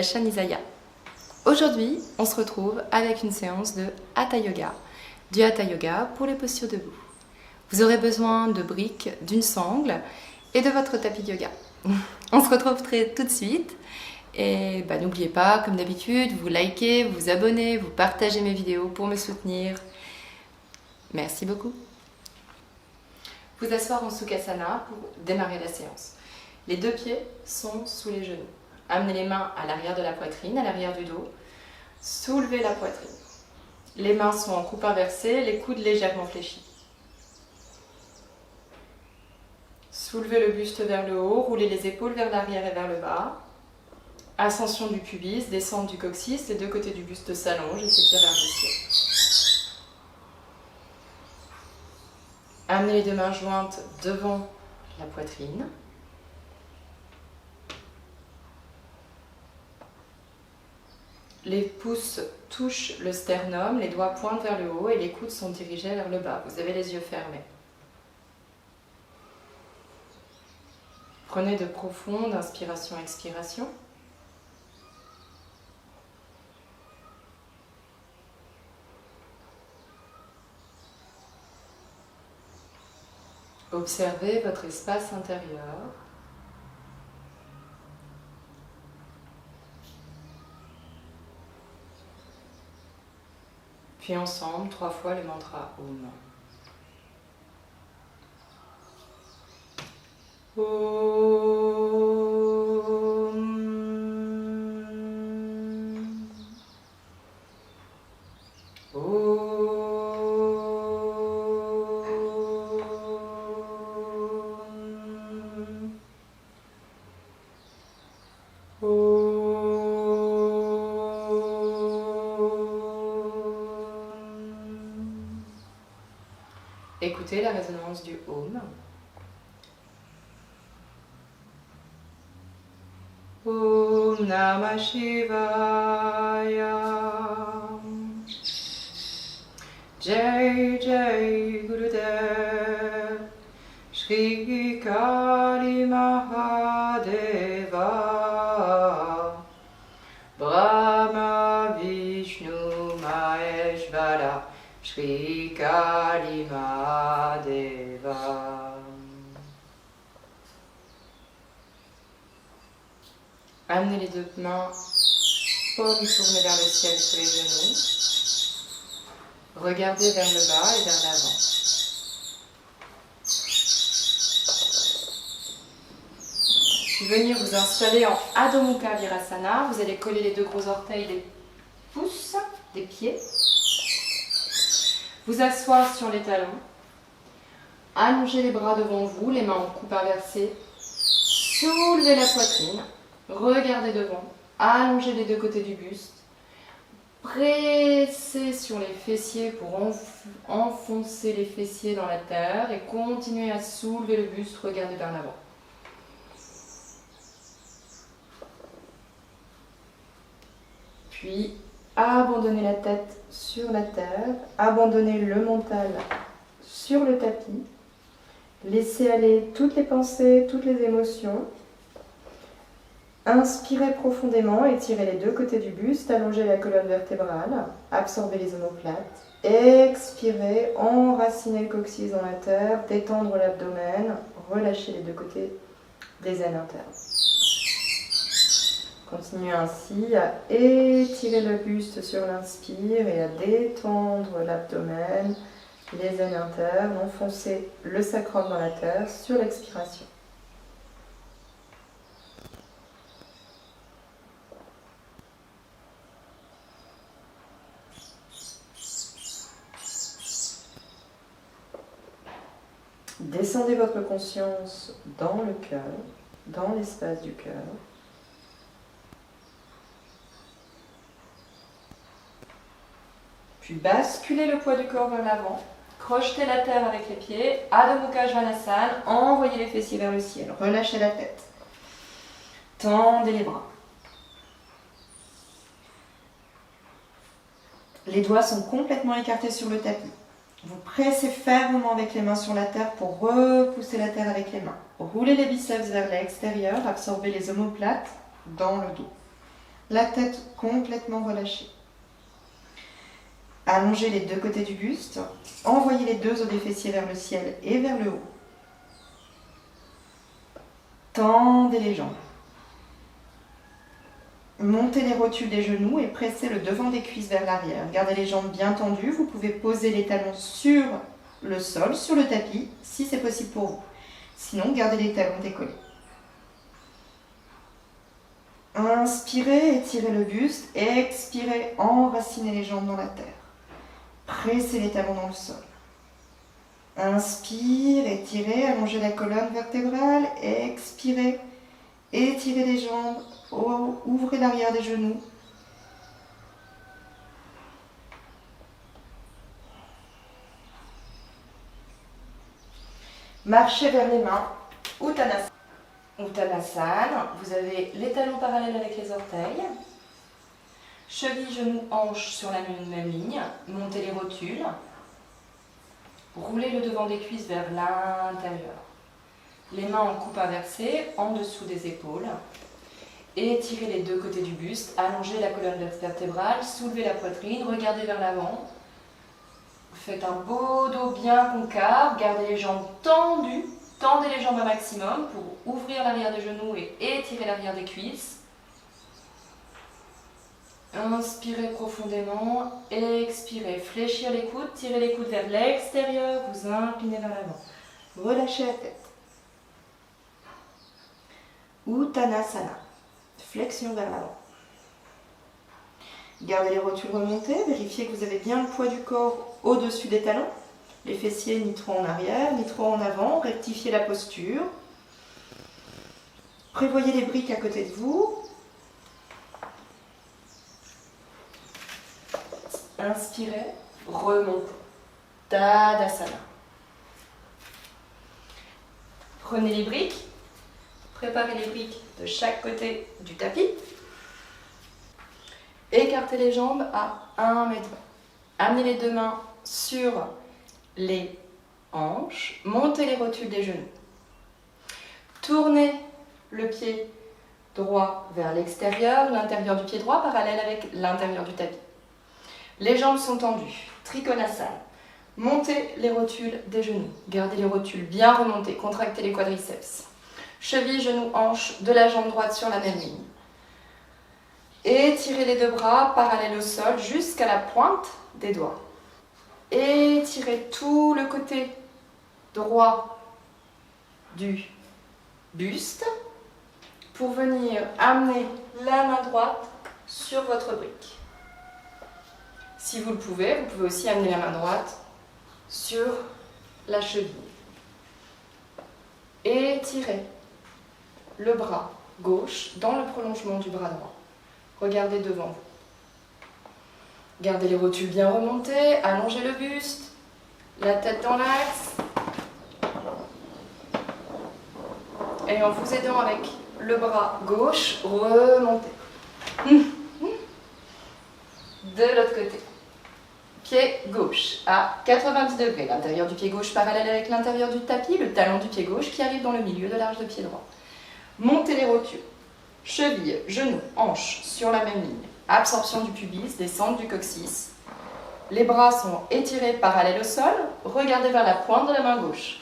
chaîne Isaya. Aujourd'hui, on se retrouve avec une séance de Hatha Yoga, du Hatha Yoga pour les postures debout. Vous aurez besoin de briques, d'une sangle et de votre tapis de yoga. On se retrouve tout de suite et n'oubliez pas, comme d'habitude, vous likez, vous abonnez, vous partagez mes vidéos pour me soutenir. Merci beaucoup. Vous asseoir en Sukhasana pour démarrer la séance. Les deux pieds sont sous les genoux. Amenez les mains à l'arrière de la poitrine, à l'arrière du dos. Soulevez la poitrine. Les mains sont en coupe inversée, les coudes légèrement fléchis. Soulevez le buste vers le haut, roulez les épaules vers l'arrière et vers le bas. Ascension du pubis, descente du coccyx, les deux côtés du buste s'allongent et s'étirent vers le ciel. Amenez les deux mains jointes devant la poitrine. Les pouces touchent le sternum, les doigts pointent vers le haut et les coudes sont dirigés vers le bas. Vous avez les yeux fermés. Prenez de profondes inspirations-expirations. Observez votre espace intérieur. Puis ensemble, 3 fois le mantra Om. Écoutez la résonance du Om. Om Namah Shivaya. Jai Jai Gurudev. Shri Kali Mahadeva. Brahma Vishnu Maheshwara. Shri Kali Mahadeva. Amenez les deux mains, paumes tournées vers le ciel sur les genoux. Regardez vers le bas et vers l'avant. Puis venir vous installer en Adho Mukha Virasana. Vous allez coller les deux gros orteils des pouces, des pieds. Vous asseoir sur les talons. Allongez les bras devant vous, les mains en coupe inversée. Soulevez la poitrine. Regardez devant. Allongez les deux côtés du buste. Pressez sur les fessiers pour enfoncer les fessiers dans la terre et continuez à soulever le buste. Regardez vers l'avant. Puis abandonnez la tête sur la terre, abandonnez le mental sur le tapis, laissez aller toutes les pensées, toutes les émotions. Inspirez profondément, étirez les deux côtés du buste, allongez la colonne vertébrale, absorbez les omoplates. Expirez, enracinez le coccyx dans la terre, détendre l'abdomen, relâchez les deux côtés des aines internes. Continuez ainsi à étirer le buste sur l'inspire et à détendre l'abdomen, les aines internes, enfoncer le sacrum dans la terre sur l'expiration. Descendez votre conscience dans le cœur, dans l'espace du cœur. Puis basculez le poids du corps vers l'avant. Crochetez la terre avec les pieds. Adho Mukha Svanasana. Envoyez les fessiers vers le ciel. Relâchez la tête. Tendez les bras. Les doigts sont complètement écartés sur le tapis. Vous pressez fermement avec les mains sur la terre pour repousser la terre avec les mains. Roulez les biceps vers l'extérieur, absorbez les omoplates dans le dos. La tête complètement relâchée. Allongez les deux côtés du buste. Envoyez les deux os des fessiers vers le ciel et vers le haut. Tendez les jambes. Montez les rotules des genoux et pressez le devant des cuisses vers l'arrière. Gardez les jambes bien tendues. Vous pouvez poser les talons sur le sol, sur le tapis, si c'est possible pour vous. Sinon, gardez les talons décollés. Inspirez, étirez le buste. Expirez, enracinez les jambes dans la terre. Pressez les talons dans le sol. Inspire, étirez, allongez la colonne vertébrale. Expirez, étirez les jambes, ouvrez l'arrière des genoux. Marchez vers les mains, Uttanasana. Uttanasana, vous avez les talons parallèles avec les orteils. Chevilles, genoux, hanches sur la même ligne. Montez les rotules. Roulez le devant des cuisses vers l'intérieur. Les mains en coupe inversée, en dessous des épaules. Étirez les deux côtés du buste. Allongez la colonne vertébrale. Soulevez la poitrine. Regardez vers l'avant. Faites un beau dos bien concave. Gardez les jambes tendues. Tendez les jambes un maximum pour ouvrir l'arrière des genoux et étirer l'arrière des cuisses. Inspirez profondément, expirez, fléchir les coudes, tirez les coudes vers l'extérieur, vous inclinez vers l'avant. Relâchez la tête. Uttanasana, flexion vers l'avant. Gardez les rotules remontées, vérifiez que vous avez bien le poids du corps au-dessus des talons. Les fessiers ni trop en arrière, ni trop en avant, rectifiez la posture. Prévoyez les briques à côté de vous. Inspirez, remontez. Tadasana. Prenez les briques. Préparez les briques de chaque côté du tapis. Écartez les jambes à 1 mètre. Amenez les deux mains sur les hanches. Montez les rotules des genoux. Tournez le pied droit vers l'extérieur, l'intérieur du pied droit parallèle avec l'intérieur du tapis. Les jambes sont tendues, Trikonasana. Montez les rotules des genoux. Gardez les rotules bien remontées, contractez les quadriceps. Chevilles, genoux, hanches de la jambe droite sur la même ligne. Étirez les deux bras parallèles au sol jusqu'à la pointe des doigts. Étirez tout le côté droit du buste pour venir amener la main droite sur votre brique. Si vous le pouvez, vous pouvez aussi amener la main droite sur la cheville. Étirez le bras gauche dans le prolongement du bras droit. Regardez devant vous. Gardez les rotules bien remontées, allongez le buste, la tête dans l'axe. Et en vous aidant avec le bras gauche, remontez. De l'autre côté. Pied gauche à 90 degrés. L'intérieur du pied gauche parallèle avec l'intérieur du tapis, le talon du pied gauche qui arrive dans le milieu de l'arche de pied droit. Montez les rotules. Chevilles, genoux, hanches sur la même ligne. Absorption du pubis, descente du coccyx. Les bras sont étirés parallèles au sol. Regardez vers la pointe de la main gauche.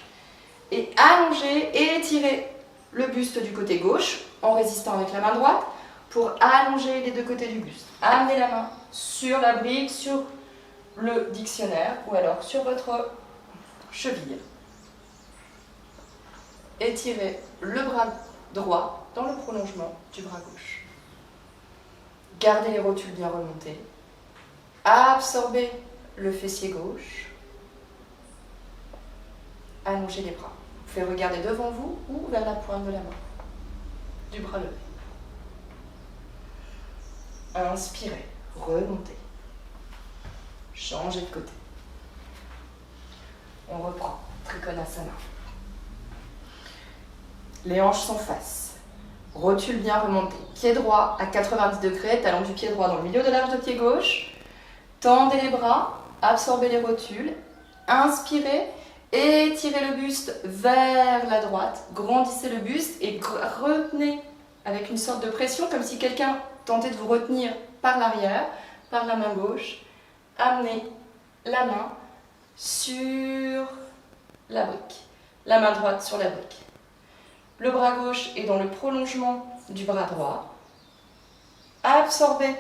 Et allongez et étirez le buste du côté gauche en résistant avec la main droite pour allonger les deux côtés du buste. Amenez la main sur la brique, sur le dictionnaire ou alors sur votre cheville. Étirez le bras droit dans le prolongement du bras gauche. Gardez les rotules bien remontées. Absorbez le fessier gauche. Allongez les bras. Vous pouvez regarder devant vous ou vers la pointe de la main du bras levé. Inspirez, remontez. Changez de côté. On reprend. Trikonasana. Les hanches sont face. Rotule bien remontée. Pied droit à 90 degrés, talon du pied droit dans le milieu de l'arche de pied gauche. Tendez les bras, absorbez les rotules. Inspirez, étirez le buste vers la droite. Grandissez le buste et retenez avec une sorte de pression comme si quelqu'un tentez de vous retenir par l'arrière, par la main gauche. Amenez la main sur la brique, la main droite sur la brique. Le bras gauche est dans le prolongement du bras droit. Absorbez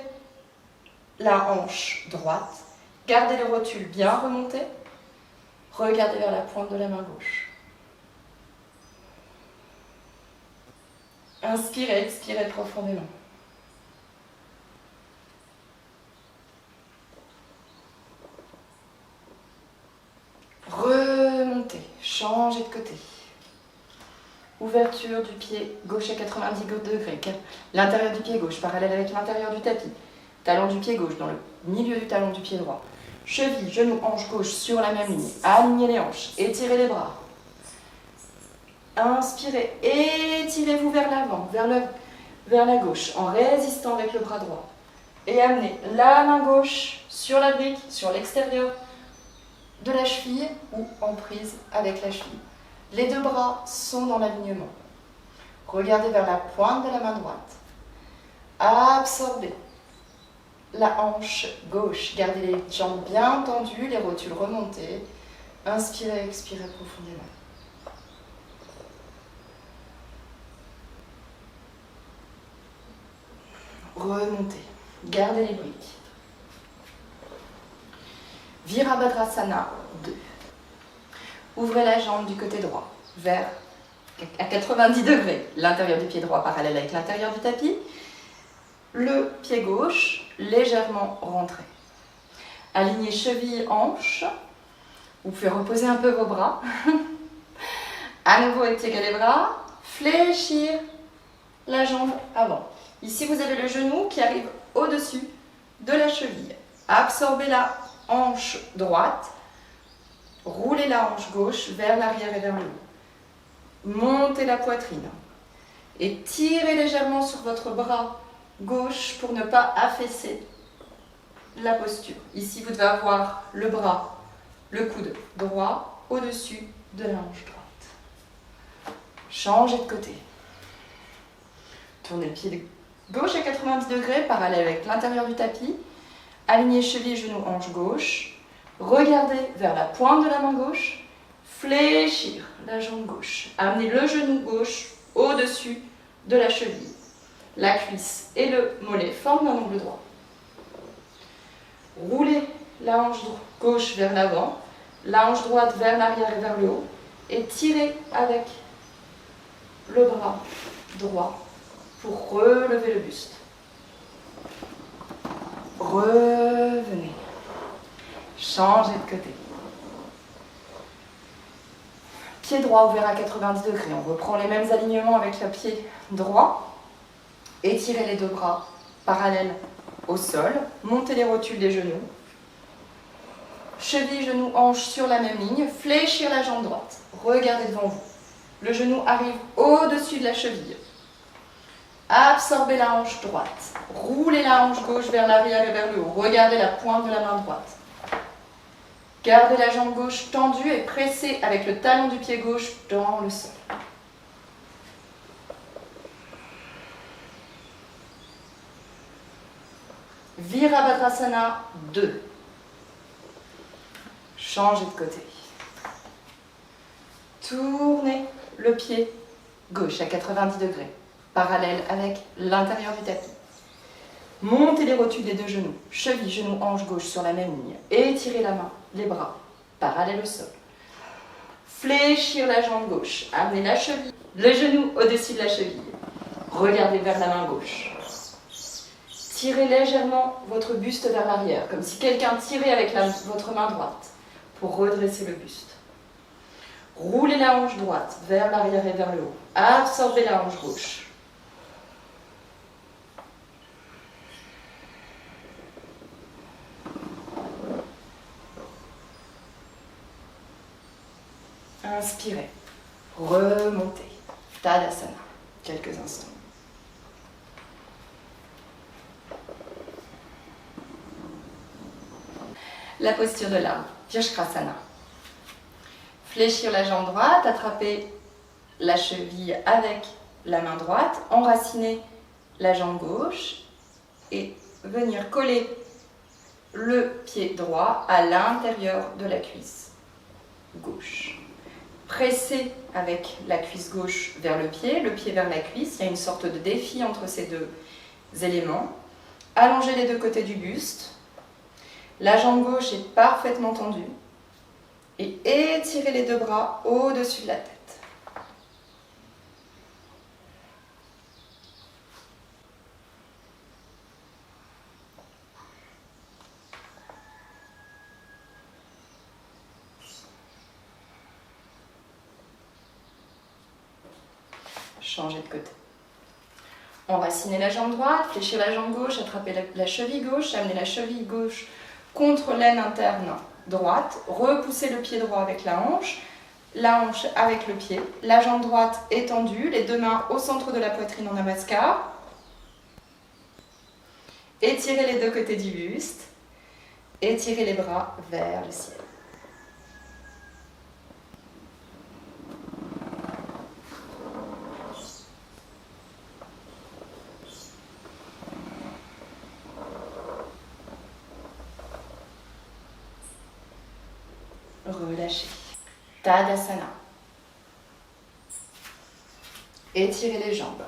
la hanche droite. Gardez le rotule bien remonté. Regardez vers la pointe de la main gauche. Inspirez, expirez profondément. Remontez, changez de côté. Ouverture du pied gauche à 90 degrés. L'intérieur du pied gauche parallèle avec l'intérieur du tapis. Talon du pied gauche dans le milieu du talon du pied droit. Cheville, genou, hanche gauche sur la même ligne. Alignez les hanches, étirez les bras. Inspirez, étirez-vous vers l'avant, vers la gauche, en résistant avec le bras droit. Et amenez la main gauche sur la brique, sur l'extérieur de la cheville ou en prise avec la cheville. Les deux bras sont dans l'alignement. Regardez vers la pointe de la main droite. Absorbez la hanche gauche. Gardez les jambes bien tendues, les rotules remontées. Inspirez, expirez profondément. Remontez. Gardez les briques. Virabhadrasana 2. Ouvrez la jambe du côté droit, vers à 90 degrés. L'intérieur du pied droit parallèle avec l'intérieur du tapis. Le pied gauche légèrement rentré. Alignez cheville, hanche. Vous pouvez reposer un peu vos bras. À nouveau étirez les bras. Fléchir la jambe avant. Ici, vous avez le genou qui arrive au-dessus de la cheville. Absorbez la hanche droite. Roulez la hanche gauche vers l'arrière et vers le haut. Montez la poitrine. Et tirez légèrement sur votre bras gauche pour ne pas affaisser la posture. Ici, vous devez avoir le bras, le coude droit au-dessus de la hanche droite. Changez de côté. Tournez le pied gauche à 90 degrés, parallèle avec l'intérieur du tapis. Alignez cheville, genou, hanche gauche. Regardez vers la pointe de la main gauche. Fléchir la jambe gauche. Amenez le genou gauche au-dessus de la cheville. La cuisse et le mollet forment un angle droit. Roulez la hanche gauche vers l'avant, la hanche droite vers l'arrière et vers le haut. Et tirez avec le bras droit pour relever le buste. Revenez. Changez de côté. Pied droit ouvert à 90 degrés. On reprend les mêmes alignements avec le pied droit. Étirez les deux bras parallèles au sol. Montez les rotules des genoux. Cheville, genou, hanche sur la même ligne. Fléchir la jambe droite. Regardez devant vous. Le genou arrive au-dessus de la cheville. Absorbez la hanche droite. Roulez la hanche gauche vers l'arrière et vers le haut. Regardez la pointe de la main droite. Gardez la jambe gauche tendue et pressez avec le talon du pied gauche dans le sol. Virabhadrasana 2. Changez de côté. Tournez le pied gauche à 90 degrés, parallèle avec l'intérieur du tapis. Montez les rotules des deux genoux, cheville, genou, hanche gauche sur la même ligne. Étirez la main, les bras, parallèles au sol. Fléchir la jambe gauche, amenez la cheville, le genou au-dessus de la cheville. Regardez vers la main gauche. Tirez légèrement votre buste vers l'arrière, comme si quelqu'un tirait avec votre main droite pour redresser le buste. Roulez la hanche droite vers l'arrière et vers le haut. Absorbez la hanche gauche. Inspirez, remontez, Tadasana, quelques instants. La posture de l'arbre, Virshkrasana. Fléchir la jambe droite, attraper la cheville avec la main droite, enraciner la jambe gauche et venir coller le pied droit à l'intérieur de la cuisse gauche. Pressez avec la cuisse gauche vers le pied vers la cuisse. Il y a une sorte de défi entre ces deux éléments. Allongez les deux côtés du buste. La jambe gauche est parfaitement tendue. Et étirez les deux bras au-dessus de la tête. Changez de côté. Enracinez la jambe droite, fléchir la jambe gauche, attrapez la cheville gauche, amenez la cheville gauche contre l'aine interne droite, repoussez le pied droit avec la hanche avec le pied, la jambe droite étendue, les deux mains au centre de la poitrine en namaskar. Étirez les deux côtés du buste, étirez les bras vers le ciel. Relâchez. Tadasana. Étirez les jambes.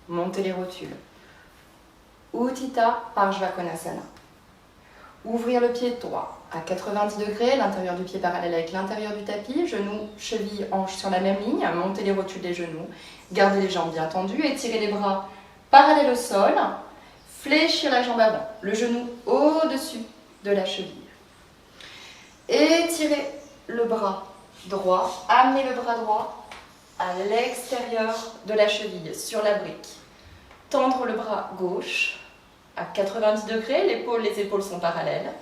Montez les rotules. Utthita Parshvakonasana. Ouvrir le pied droit à 90 degrés, l'intérieur du pied parallèle avec l'intérieur du tapis, genoux, chevilles, hanches sur la même ligne, montez les rotules des genoux, gardez les jambes bien tendues, étirez les bras parallèles au sol, fléchir la jambe avant, le genou au-dessus de la cheville. Étirez le bras droit, amenez le bras droit à l'extérieur de la cheville, sur la brique. Tendre le bras gauche à 90 degrés, les épaules sont parallèles.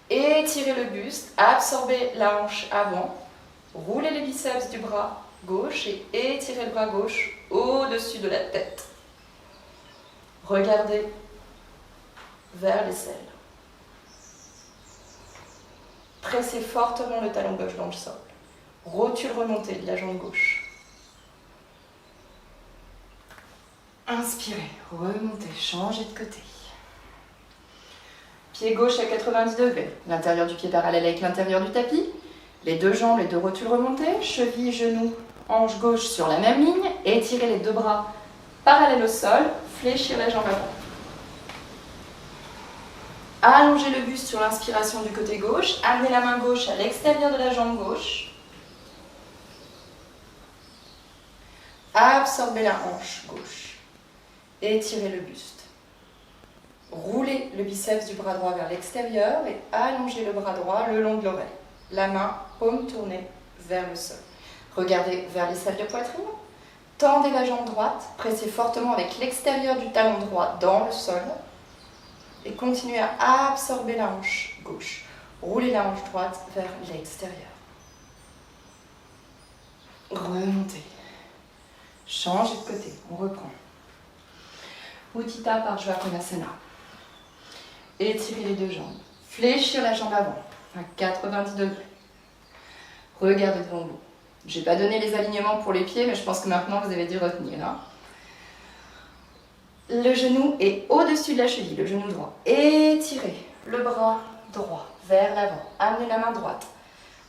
Étirez le buste, absorbez la hanche avant, roulez les biceps du bras gauche et étirez le bras gauche au-dessus de la tête. Regardez vers l'aisselle. Pressez fortement le talon gauche dans le sol. Rotule remontée de la jambe gauche. Inspirez, remontez, changez de côté. Pied gauche à 90 degrés, l'intérieur du pied parallèle avec l'intérieur du tapis. Les deux jambes, les deux rotules remontées, cheville, genou, hanche gauche sur la même ligne. Étirez les deux bras parallèles au sol, fléchir la jambe avant. Allongez le buste sur l'inspiration du côté gauche, amenez la main gauche à l'extérieur de la jambe gauche. Absorbez la hanche gauche. Étirez le buste. Roulez le biceps du bras droit vers l'extérieur et allongez le bras droit le long de l'oreille. La main, paume tournée vers le sol. Regardez vers l'aisselle de poitrine. Tendez la jambe droite, pressez fortement avec l'extérieur du talon droit dans le sol. Et continuez à absorber la hanche gauche. Roulez la hanche droite vers l'extérieur. Remontez. Changez de côté. On reprend. Utthita Parshvakonasana. Étirez les deux jambes. Fléchir la jambe avant à 90 degrés. Regardez devant vous. Je n'ai pas donné les alignements pour les pieds, mais je pense que maintenant vous avez dû retenir. Le genou est au-dessus de la cheville, le genou droit. Étirez le bras droit vers l'avant. Amenez la main droite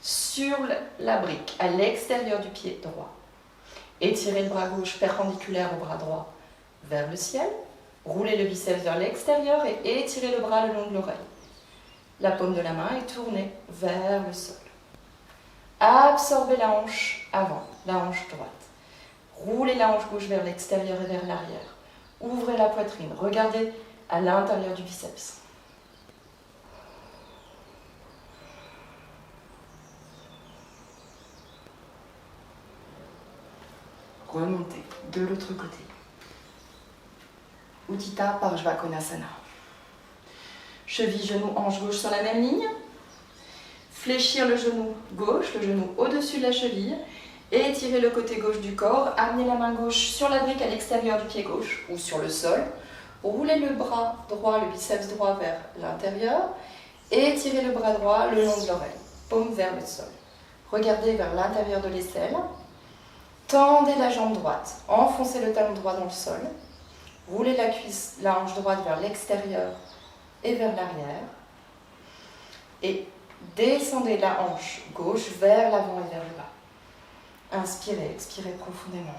sur la brique, à l'extérieur du pied droit. Étirez le bras gauche perpendiculaire au bras droit vers le ciel. Roulez le biceps vers l'extérieur et étirez le bras le long de l'oreille. La paume de la main est tournée vers le sol. Absorbez la hanche avant, la hanche droite. Roulez la hanche gauche vers l'extérieur et vers l'arrière. Ouvrez la poitrine, regardez à l'intérieur du biceps. Remontez de l'autre côté. Utthita Parshvakonasana. Cheville, genou, hanche gauche sur la même ligne. Fléchir le genou gauche, le genou au-dessus de la cheville. Et étirez le côté gauche du corps. Amenez la main gauche sur la brique à l'extérieur du pied gauche ou sur le sol. Roulez le bras droit, le biceps droit vers l'intérieur. Et étirez le bras droit le long de l'oreille. Paume vers le sol. Regardez vers l'intérieur de l'aisselle. Tendez la jambe droite, enfoncez le talon droit dans le sol, roulez la hanche droite vers l'extérieur et vers l'arrière, et descendez la hanche gauche vers l'avant et vers le bas. Inspirez, expirez profondément.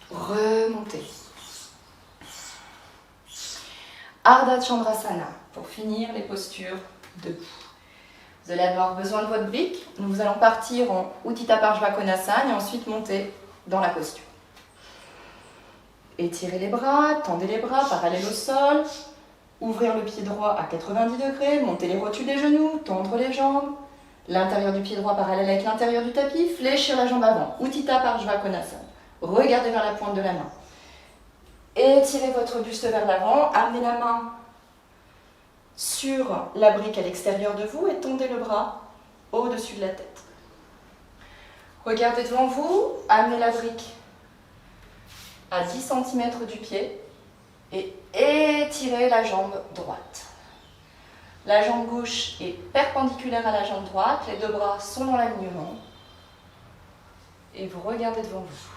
Remontez. Ardha Chandrasana, pour finir les postures debout. Vous allez avoir besoin de votre brique. Nous allons partir en Utthita Parshvakonasana et ensuite monter dans la posture. Étirez les bras, tendez les bras parallèles au sol. Ouvrir le pied droit à 90 degrés, monter les rotules des genoux, tendre les jambes. L'intérieur du pied droit parallèle avec l'intérieur du tapis, fléchir la jambe avant. Utthita Parshvakonasana. Regardez vers la pointe de la main. Étirez votre buste vers l'avant, amenez la main sur la brique à l'extérieur de vous et tendez le bras au-dessus de la tête. Regardez devant vous, amenez la brique à 10 cm du pied et étirez la jambe droite. La jambe gauche est perpendiculaire à la jambe droite, les deux bras sont dans l'alignement et vous regardez devant vous.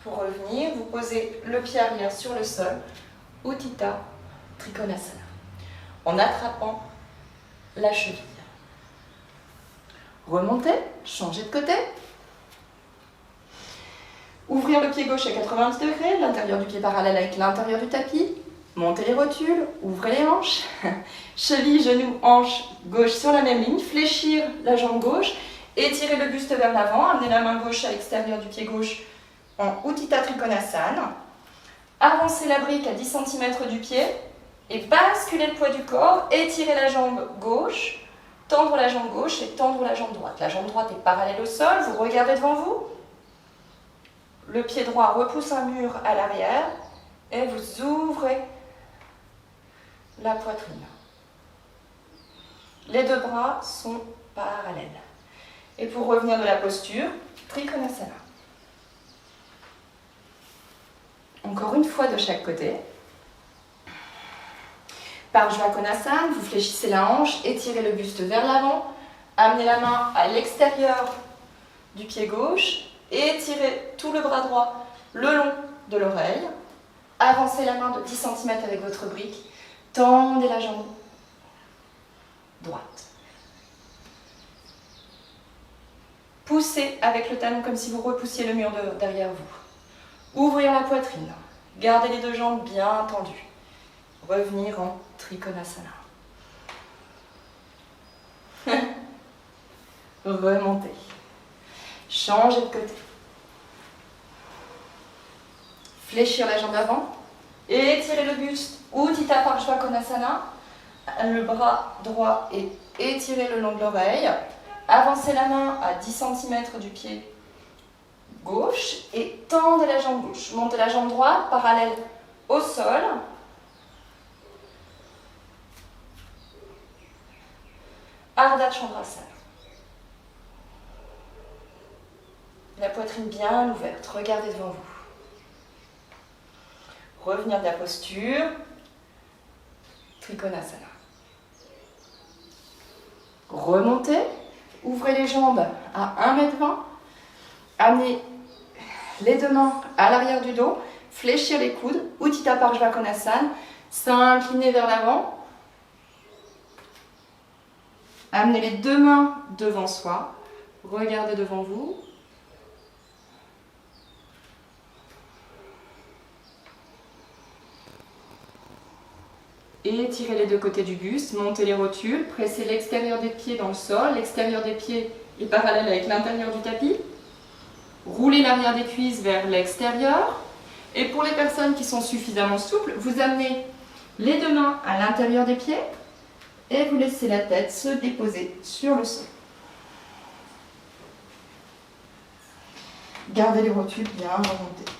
Pour revenir, vous posez le pied arrière sur le sol, Utthita Trikonasana, en attrapant la cheville. Remontez, changez de côté. Ouvrir le pied gauche à 90 degrés, l'intérieur du pied parallèle avec l'intérieur du tapis. Montez les rotules, ouvrez les hanches. Cheville, genou, hanche gauche sur la même ligne. Fléchir la jambe gauche. Étirez le buste vers l'avant. Amenez la main gauche à l'extérieur du pied gauche en Utthita Trikonasana. Avancez la brique à 10 cm du pied et basculez le poids du corps. Étirez la jambe gauche, tendre la jambe gauche et tendre la jambe droite. La jambe droite est parallèle au sol, vous regardez devant vous. Le pied droit repousse un mur à l'arrière et vous ouvrez la poitrine. Les deux bras sont parallèles. Et pour revenir de la posture, Trikonasana. Encore une fois de chaque côté. Parshvakonasana, vous fléchissez la hanche, étirez le buste vers l'avant, amenez la main à l'extérieur du pied gauche, et étirez tout le bras droit le long de l'oreille. Avancez la main de 10 cm avec votre brique, tendez la jambe droite. Poussez avec le talon comme si vous repoussiez le mur derrière vous. Ouvrir la poitrine, gardez les deux jambes bien tendues. Revenir en Trikonasana. Remontez. Changez de côté. Fléchir la jambe avant. Étirez le buste. Utthita Parshvakonasana. Le bras droit est étiré le long de l'oreille. Avancez la main à 10 cm du pied gauche et tendez la jambe gauche. Montez la jambe droite parallèle au sol. Ardha Chandrasana. La poitrine bien ouverte, regardez devant vous. Revenir de la posture, Trikonasana. Remontez, ouvrez les jambes à 1,20 m. Amenez les deux mains à l'arrière du dos, fléchir les coudes, Utthita Parshvakonasana, s'incliner vers l'avant. Amenez les deux mains devant soi, regardez devant vous. Et étirez les deux côtés du buste, montez les rotules, pressez l'extérieur des pieds dans le sol, l'extérieur des pieds est parallèle avec l'intérieur du tapis. Roulez l'arrière des cuisses vers l'extérieur. Et pour les personnes qui sont suffisamment souples, vous amenez les deux mains à l'intérieur des pieds et vous laissez la tête se déposer sur le sol. Gardez les rotules bien remontées.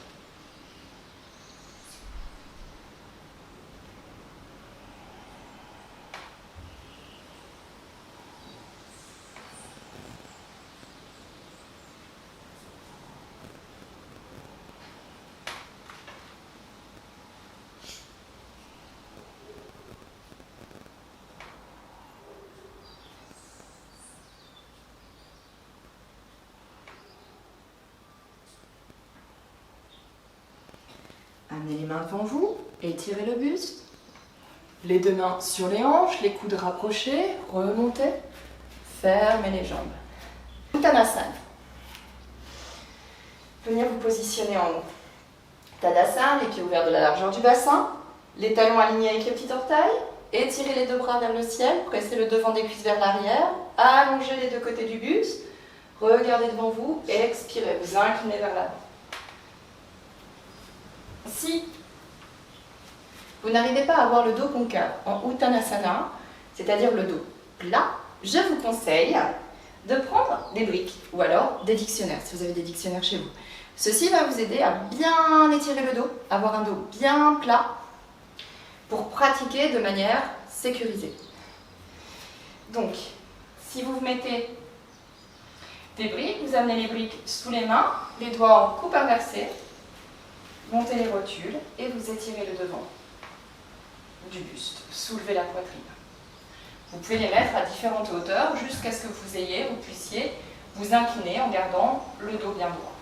Amenez les mains devant vous, étirez le buste. Les deux mains sur les hanches, les coudes rapprochés, remontez, fermez les jambes. Uttanasana. Venir vous positionner en haut. Tadasana, les pieds ouverts de la largeur du bassin, les talons alignés avec les petits orteils, étirez les deux bras vers le ciel, pressez le devant des cuisses vers l'arrière, allongez les deux côtés du buste, regardez devant vous et expirez, vous inclinez vers l'avant. Si vous n'arrivez pas à avoir le dos concave en Uttanasana, c'est-à-dire le dos plat, je vous conseille de prendre des briques ou alors des dictionnaires, si vous avez des dictionnaires chez vous. Ceci va vous aider à bien étirer le dos, avoir un dos bien plat pour pratiquer de manière sécurisée. Donc, si vous mettez des briques, vous amenez les briques sous les mains, les doigts en coupe inversée, montez les rotules et vous étirez le devant du buste. Soulevez la poitrine. Vous pouvez les mettre à différentes hauteurs jusqu'à ce que vous puissiez vous incliner en gardant le dos bien droit.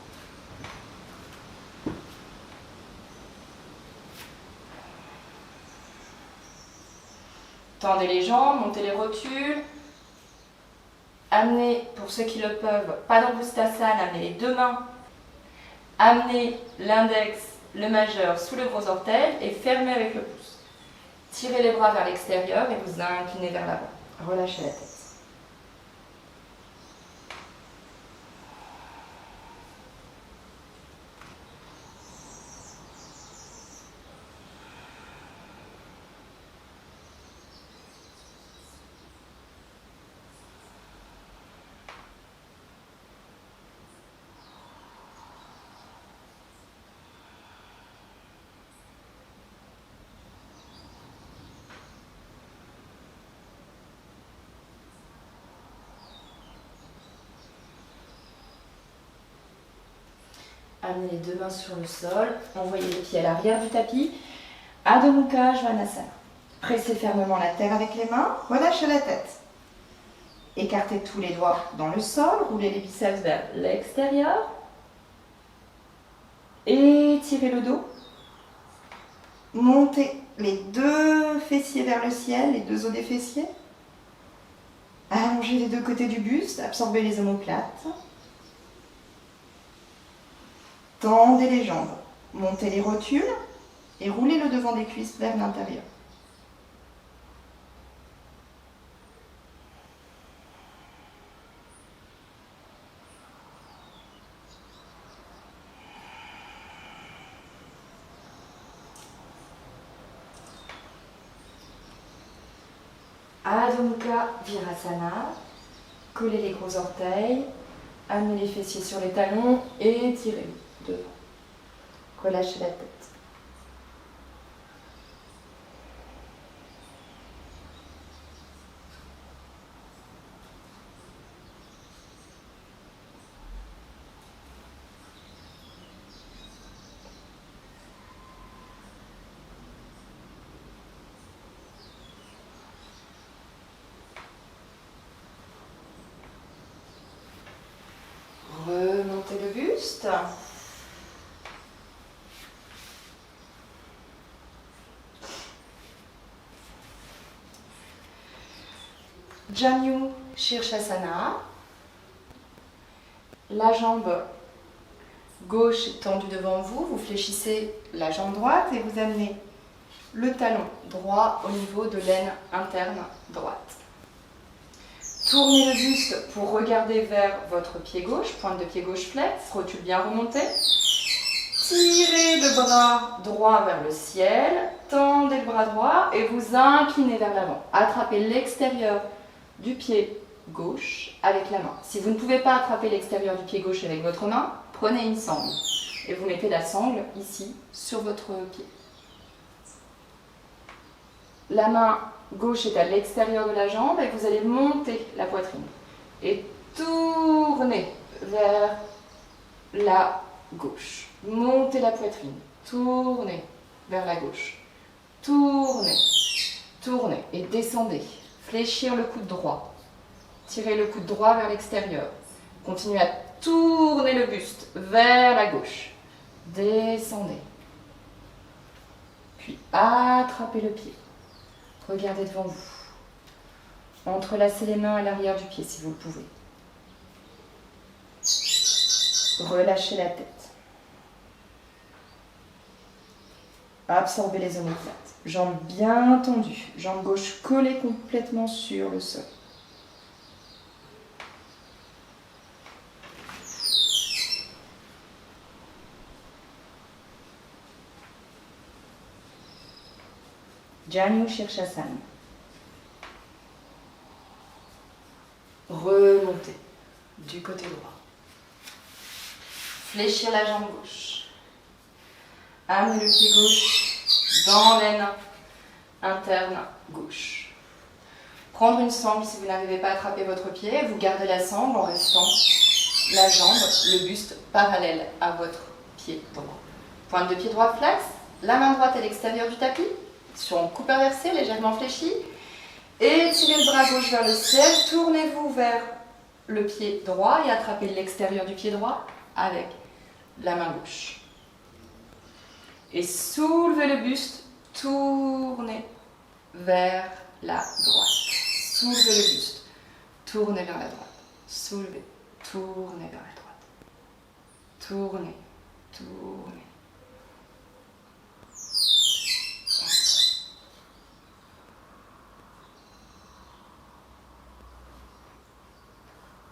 Tendez les jambes, montez les rotules. Amenez, pour ceux qui le peuvent, Padangusthasana, amenez les deux mains. Amenez l'index, le majeur sous le gros orteil et fermez avec le pouce. Tirez les bras vers l'extérieur et vous inclinez vers l'avant. Relâchez la tête. Amenez les deux mains sur le sol, envoyez les pieds à l'arrière du tapis. Adho Mukha Svanasana. Pressez fermement la terre avec les mains, relâchez la tête. Écartez tous les doigts dans le sol, roulez les biceps vers l'extérieur. Étirez le dos. Montez les deux fessiers vers le ciel, les deux os des fessiers. Allongez les deux côtés du buste, absorbez les omoplates. Tendez les jambes, montez les rotules et roulez le devant des cuisses vers l'intérieur. Adho Mukha Virasana. Collez les gros orteils, amenez les fessiers sur les talons et étirez devant. Relâchez la tête. Remontez le buste. Janu Shirshasana. La jambe gauche est tendue devant vous. Vous fléchissez la jambe droite et vous amenez le talon droit au niveau de l'aine interne droite. Tournez le buste pour regarder vers votre pied gauche, pointe de pied gauche flex, rotule bien remontée. Tirez le bras droit vers le ciel, tendez le bras droit et vous inclinez vers l'avant. Attrapez l'extérieur du pied gauche avec la main. Si vous ne pouvez pas attraper l'extérieur du pied gauche avec votre main, prenez une sangle et vous mettez la sangle ici sur votre pied. La main gauche est à l'extérieur de la jambe et vous allez monter la poitrine et tourner vers la gauche. Montez la poitrine, tournez vers la gauche. Tournez, tournez et descendez. Fléchir le coude droit. Tirez le coude droit vers l'extérieur. Continuez à tourner le buste vers la gauche. Descendez. puis attrapez le pied. Regardez devant vous. Entrelacez les mains à l'arrière du pied si vous le pouvez. Relâchez la tête. Absorbez les omoplates. Jambes bien tendues. Jambe gauche collée complètement sur le sol. Janu Shirshasana. Remontez du côté droit. Fléchir la jambe gauche. Amenez le pied gauche dans l'aine interne gauche. Prendre une sangle si vous n'arrivez pas à attraper votre pied. Vous gardez la sangle en restant la jambe, le buste parallèle à votre pied droit. Pointe de pied droit flex. La main droite à l'extérieur du tapis. Sur un coupe inversé, légèrement fléchi. Étirez le bras gauche vers le ciel. Tournez-vous vers le pied droit et attrapez l'extérieur du pied droit avec la main gauche. Et soulevez le buste, tournez vers la droite. Soulevez le buste, tournez vers la droite. Soulevez, tournez vers la droite. Tournez, tournez.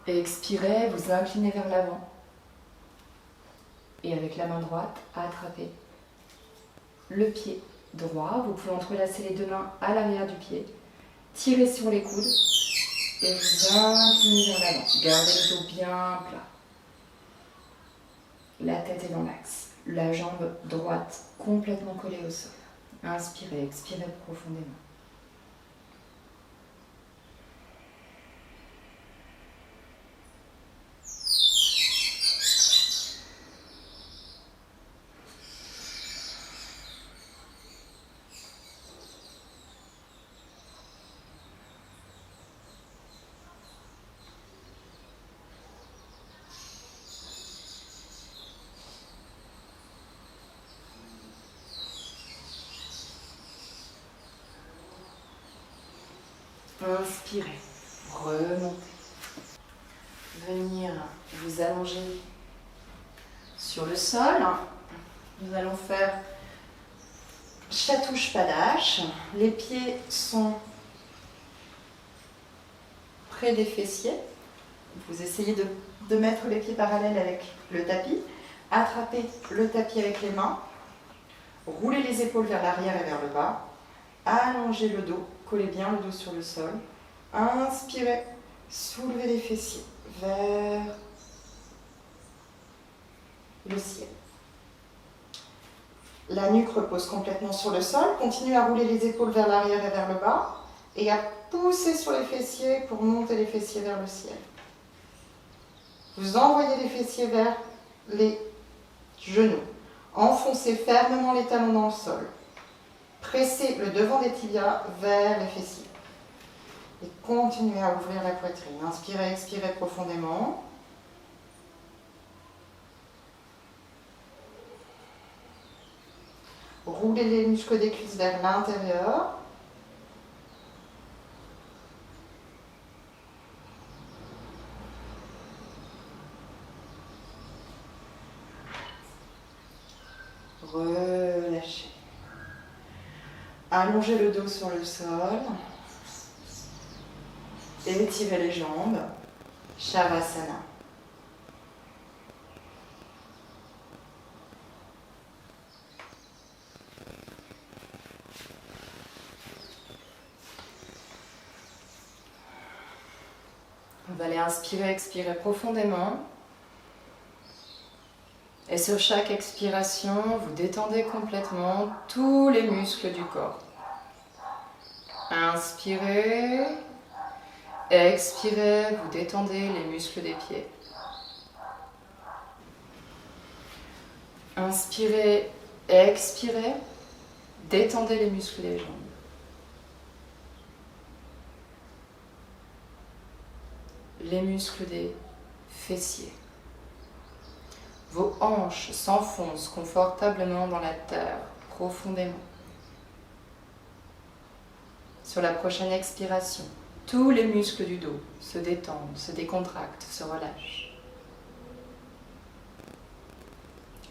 Et expirez, vous inclinez vers l'avant. Et avec la main droite, attrapez le pied droit. Vous pouvez entrelacer les deux mains à l'arrière du pied. Tirez sur les coudes et vous inclinez vers l'avant. Gardez le dos bien plat. La tête est dans l'axe. La jambe droite complètement collée au sol. Inspirez, expirez profondément. Inspirez, remontez. Venir vous allonger sur le sol. Nous allons faire chatouche padache. Les pieds sont près des fessiers. Vous essayez de mettre les pieds parallèles avec le tapis. Attrapez le tapis avec les mains. Roulez les épaules vers l'arrière et vers le bas. Allongez le dos. Collez bien le dos sur le sol. Inspirez, soulevez les fessiers vers le ciel. La nuque repose complètement sur le sol. Continuez à rouler les épaules vers l'arrière et vers le bas. Et à pousser sur les fessiers pour monter les fessiers vers le ciel. Vous envoyez les fessiers vers les genoux. Enfoncez fermement les talons dans le sol. Pressez le devant des tibias vers les fessiers. Et continuez à ouvrir la poitrine. Inspirez, expirez profondément. Roulez les muscles des cuisses vers l'intérieur. Relâchez. Allongez le dos sur le sol. Étirez les jambes. Shavasana. Vous allez inspirer, expirer profondément. Et sur chaque expiration, vous détendez complètement tous les muscles du corps. Inspirez. Expirez, vous détendez les muscles des pieds. Inspirez, expirez, détendez les muscles des jambes. Les muscles des fessiers. Vos hanches s'enfoncent confortablement dans la terre, profondément. Sur la prochaine expiration, tous les muscles du dos se détendent, se décontractent, se relâchent.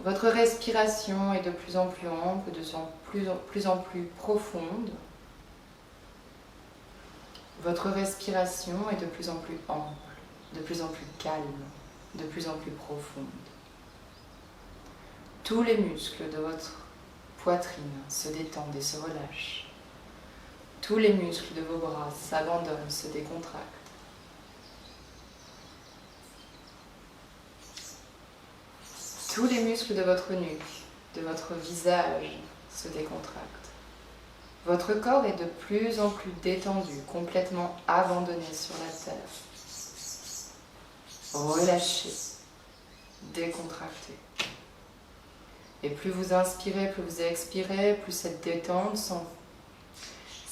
Votre respiration est de plus en plus ample, de plus en plus profonde. Votre respiration est de plus en plus ample, de plus en plus calme, de plus en plus profonde. Tous les muscles de votre poitrine se détendent et se relâchent. Tous les muscles de vos bras s'abandonnent, se décontractent. Tous les muscles de votre nuque, de votre visage se décontractent. Votre corps est de plus en plus détendu, complètement abandonné sur la terre. Relâché, décontracté. Et plus vous inspirez, plus vous expirez, plus cette détente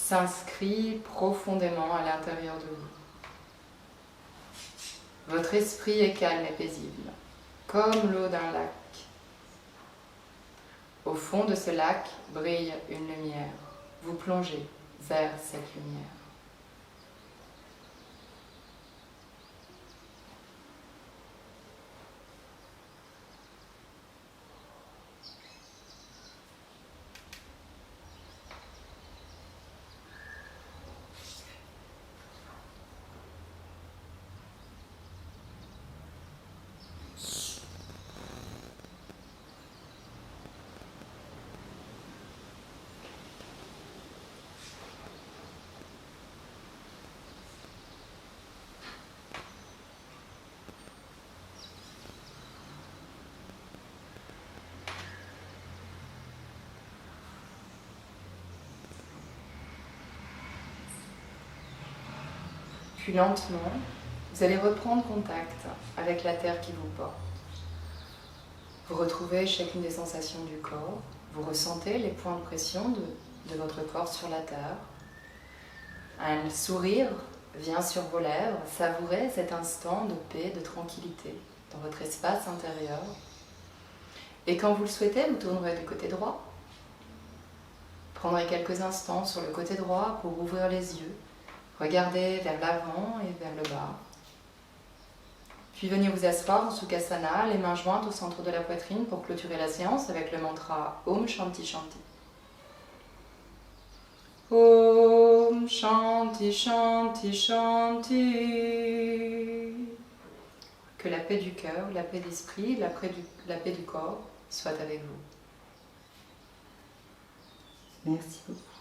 s'inscrit profondément à l'intérieur de vous. Votre esprit est calme et paisible, comme l'eau d'un lac. Au fond de ce lac brille une lumière. Vous plongez vers cette lumière. Puis lentement, vous allez reprendre contact avec la terre qui vous porte. Vous retrouvez chacune des sensations du corps. Vous ressentez les points de pression de votre corps sur la terre. Un sourire vient sur vos lèvres. Savourez cet instant de paix, de tranquillité dans votre espace intérieur. Et quand vous le souhaitez, vous tournerez du côté droit. Prendrez quelques instants sur le côté droit pour ouvrir les yeux. Regardez vers l'avant et vers le bas. Puis venez vous asseoir en Sukhasana, les mains jointes au centre de la poitrine pour clôturer la séance avec le mantra Om Shanti Shanti. Om Shanti Shanti Shanti. Que la paix du cœur, la paix d'esprit, la paix du corps soit avec vous. Merci beaucoup.